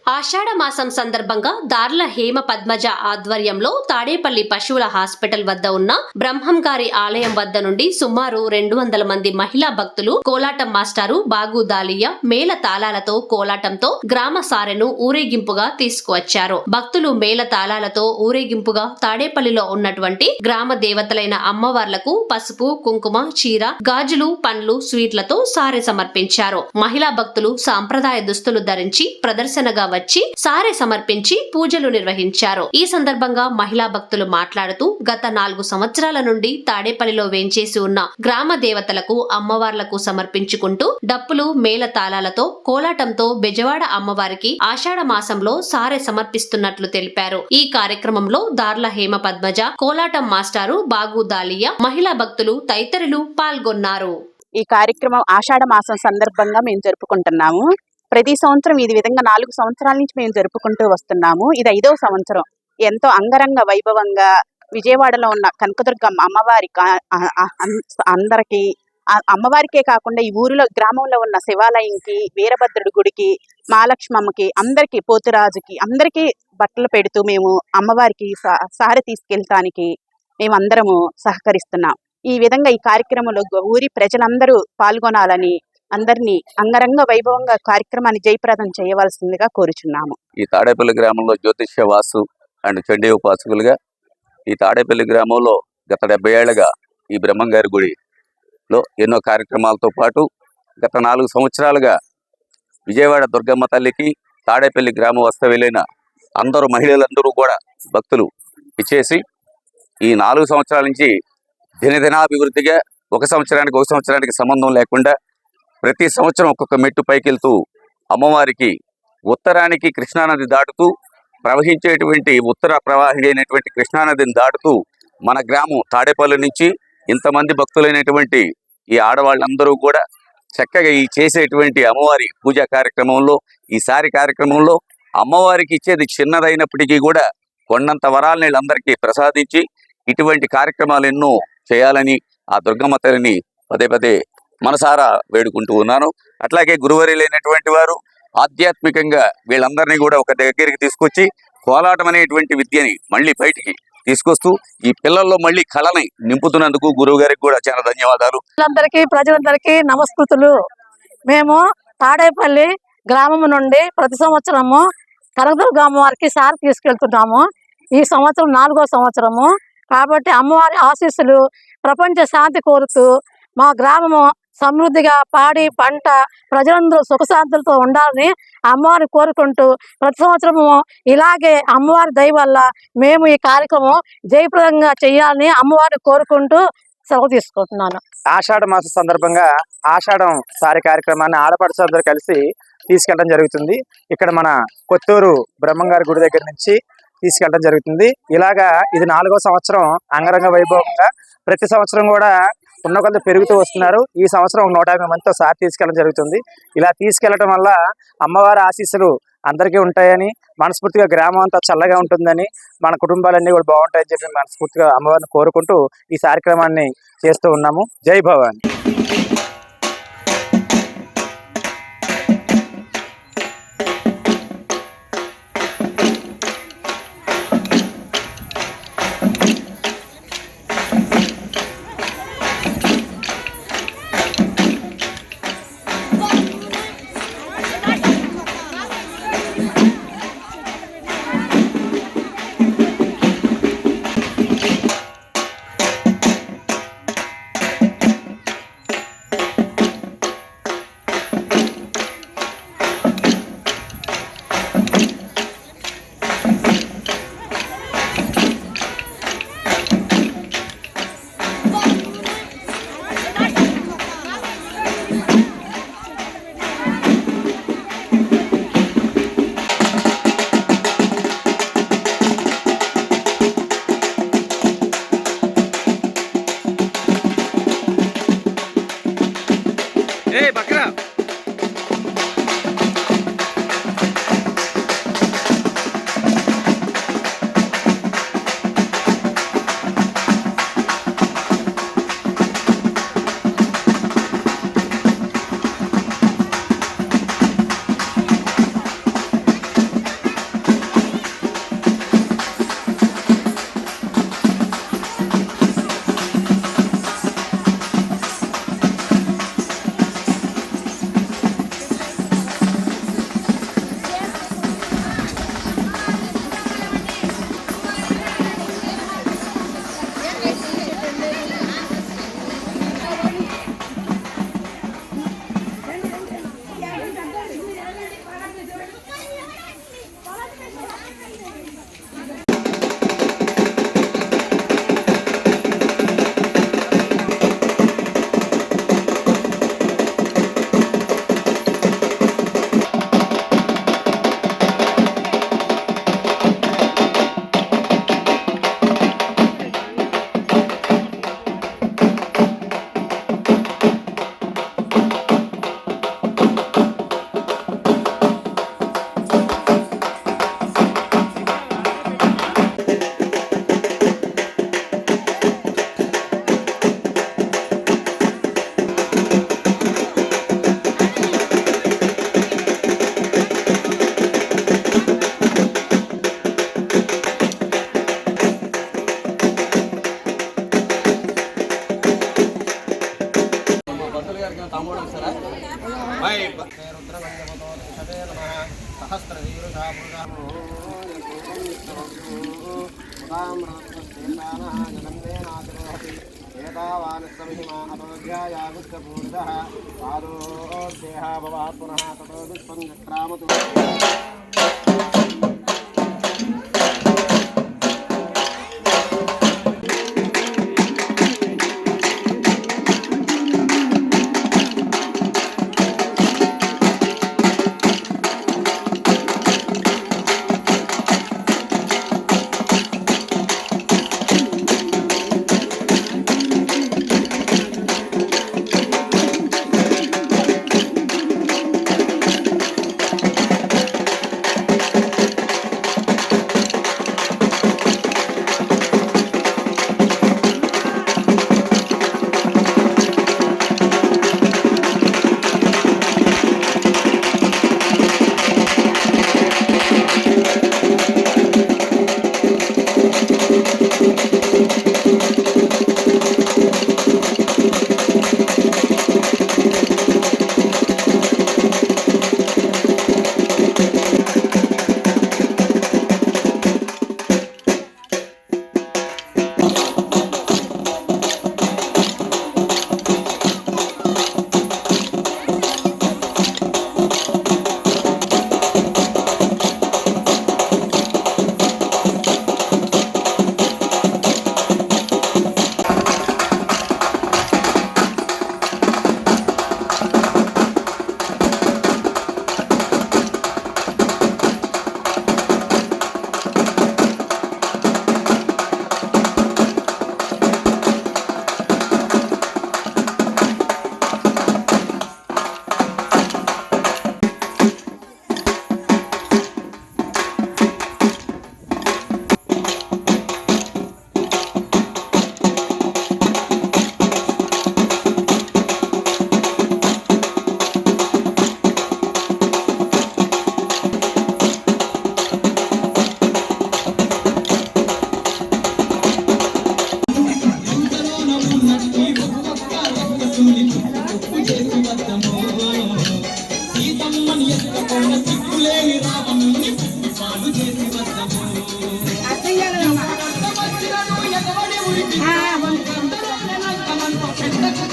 ఆషాఢ మాసం సందర్భంగా దార్ల హేమ పద్మజ ఆధ్వర్యంలో తాడేపల్లి పశువుల హాస్పిటల్ వద్ద ఉన్న బ్రహ్మం గారి ఆలయం వద్ద నుండి సుమారు 200 మంది మహిళా భక్తులు కోలాటం మాస్టారు బాగు దాలియా మేళ తాళాలతో కోలాటంతో గ్రామ సారెను ఊరేగింపుగా తీసుకువచ్చారు. భక్తులు మేళ తాళాలతో ఊరేగింపుగా తాడేపల్లిలో ఉన్నటువంటి గ్రామ దేవతలైన అమ్మవార్లకు పసుపు కుంకుమ చీర గాజులు పండ్లు స్వీట్లతో సారె సమర్పించారు. మహిళా భక్తులు సాంప్రదాయ దుస్తులు ధరించి ప్రదర్శనగా వచ్చి సారె సమర్పించి పూజలు నిర్వహించారు. ఈ సందర్భంగా మహిళా భక్తులు మాట్లాడుతూ గత 4 సంవత్సరాల నుండి తాడేపల్లిలో వేంచేసి ఉన్న గ్రామ దేవతలకు అమ్మవార్లకు సమర్పించుకుంటూ డప్పులు మేళ తాళాలతో కోలాటంతో బెజవాడ అమ్మవారికి ఆషాఢ మాసంలో సారె సమర్పిస్తున్నట్లు తెలిపారు. ఈ కార్యక్రమంలో దార్ల హేమ పద్మజ, కోలాటం మాస్టారు బాగు దాలియా, మహిళా భక్తులు తదితరులు పాల్గొన్నారు. ఈ కార్యక్రమం ఆషాఢ మాసం సందర్భంగా మేము జరుపుకుంటున్నాము. ప్రతి సంవత్సరం ఇది విధంగా 4 సంవత్సరాల నుంచి మేము జరుపుకుంటూ వస్తున్నాము. ఇది 5వ సంవత్సరం. ఎంతో అంగరంగ వైభవంగా విజయవాడలో ఉన్న కనకదుర్గమ్మ అమ్మవారి అందరికి అమ్మవారికే కాకుండా ఈ ఊరిలో గ్రామంలో ఉన్న శివాలయంకి, వీరభద్రుడి గుడికి, మహాలక్ష్మమ్మకి, అందరికి పోతురాజుకి అందరికీ బట్టలు పెడుతూ మేము అమ్మవారికి సారె తీసుకెళ్తానికి మేమందరము సహకరిస్తున్నాం. ఈ విధంగా ఈ కార్యక్రమంలో ఊరి ప్రజలందరూ పాల్గొనాలని అందరినీ అంగరంగ వైభవంగా కార్యక్రమాన్ని జయప్రదం చేయవలసిందిగా కోరుచున్నాము. ఈ తాడేపల్లి గ్రామంలో జ్యోతిష్య వాసు అండ్ చండీ ఉపాసకులుగా ఈ తాడేపల్లి గ్రామంలో గత 70 ఏళ్లుగా ఈ బ్రహ్మంగారి గుడిలో ఎన్నో కార్యక్రమాలతో పాటు గత 4 సంవత్సరాలుగా విజయవాడ దుర్గమ్మ తల్లికి తాడేపల్లి గ్రామ వాస్తవ్యులైన అందరూ మహిళలందరూ కూడా భక్తులు ఇచ్చేసి ఈ 4 సంవత్సరాల నుంచి దినదినాభివృద్ధిగా ఒక సంవత్సరానికి సంబంధం లేకుండా ప్రతి సంవత్సరం ఒక్కొక్క మెట్టు పైకెళ్తూ అమ్మవారికి ఉత్తరానికి కృష్ణానది దాటుతూ ప్రవహించేటువంటి ఉత్తర ప్రవాహి అయినటువంటి కృష్ణానదిని దాటుతూ మన గ్రామం తాడేపల్లి నుంచి ఇంతమంది భక్తులైనటువంటి ఈ ఆడవాళ్ళందరూ కూడా చక్కగా ఈ చేసేటువంటి అమ్మవారి పూజా కార్యక్రమంలో ఈసారి కార్యక్రమంలో అమ్మవారికి ఇచ్చేది చిన్నదైనప్పటికీ కూడా కొండంత వరాలని వీళ్ళందరికీ ప్రసాదించి ఇటువంటి కార్యక్రమాలు ఎన్నో చేయాలని ఆ దుర్గమ్మ తల్లిని పదే పదే మనసారా వేడుకుంటూ ఉన్నాను. అట్లాగే గురువరులైనటువంటి వారు ఆధ్యాత్మికంగా వీళ్ళందరినీ కూడా ఒక దగ్గరికి తీసుకొచ్చి కోలాటం అనేటువంటి విద్యని మళ్ళీ బయటికి తీసుకొస్తూ ఈ పిల్లల్లో మళ్ళీ కళని నింపుతున్నందుకు గురువు గారికి కూడా చాలా ధన్యవాదాలు. ప్రజలందరికీ నమస్కృతులు. మేము తాడేపల్లి గ్రామం నుండి ప్రతి సంవత్సరము కనకదుర్గ అమ్మవారికి సారి తీసుకెళ్తున్నాము. ఈ సంవత్సరం 4వ సంవత్సరము కాబట్టి అమ్మవారి ఆశీస్సులు ప్రపంచ శాంతి కోరుతూ మా గ్రామము సమృద్ధిగా పాడి పంట ప్రజలందరూ సుఖశాంతులతో ఉండాలని అమ్మవారిని కోరుకుంటూ ప్రతి సంవత్సరము ఇలాగే అమ్మవారి దయ వల్ల మేము ఈ కార్యక్రమం జయప్రదంగా చేయాలని అమ్మవారిని కోరుకుంటూ సెలవు తీసుకుంటున్నాను. ఆషాఢ మాస సందర్భంగా ఆషాఢం సారి కార్యక్రమాన్ని ఆడపడుచులందరూ కలిసి తీసుకెళ్ళడం జరుగుతుంది. ఇక్కడ మన కొత్తూరు బ్రహ్మంగారి గుడి దగ్గర నుంచి తీసుకెళ్ళడం జరుగుతుంది. ఇలాగా ఇది 4వ సంవత్సరం అంగరంగ వైభవంగా ప్రతి సంవత్సరం కూడా ఉన్న కొద్ది పెరుగుతూ వస్తున్నారు. ఈ సంవత్సరం 150 మందితో సారి తీసుకెళ్ళడం జరుగుతుంది. ఇలా తీసుకెళ్లడం వల్ల అమ్మవారి ఆశీస్సులు అందరికీ ఉంటాయని, మనస్ఫూర్తిగా గ్రామం అంతా చల్లగా ఉంటుందని, మన కుటుంబాలన్నీ కూడా బాగుంటాయని చెప్పి మనస్ఫూర్తిగా అమ్మవారిని కోరుకుంటూ ఈ కార్యక్రమాన్ని చేస్తూ ఉన్నాము. జై భవాని.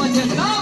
పెట్టకు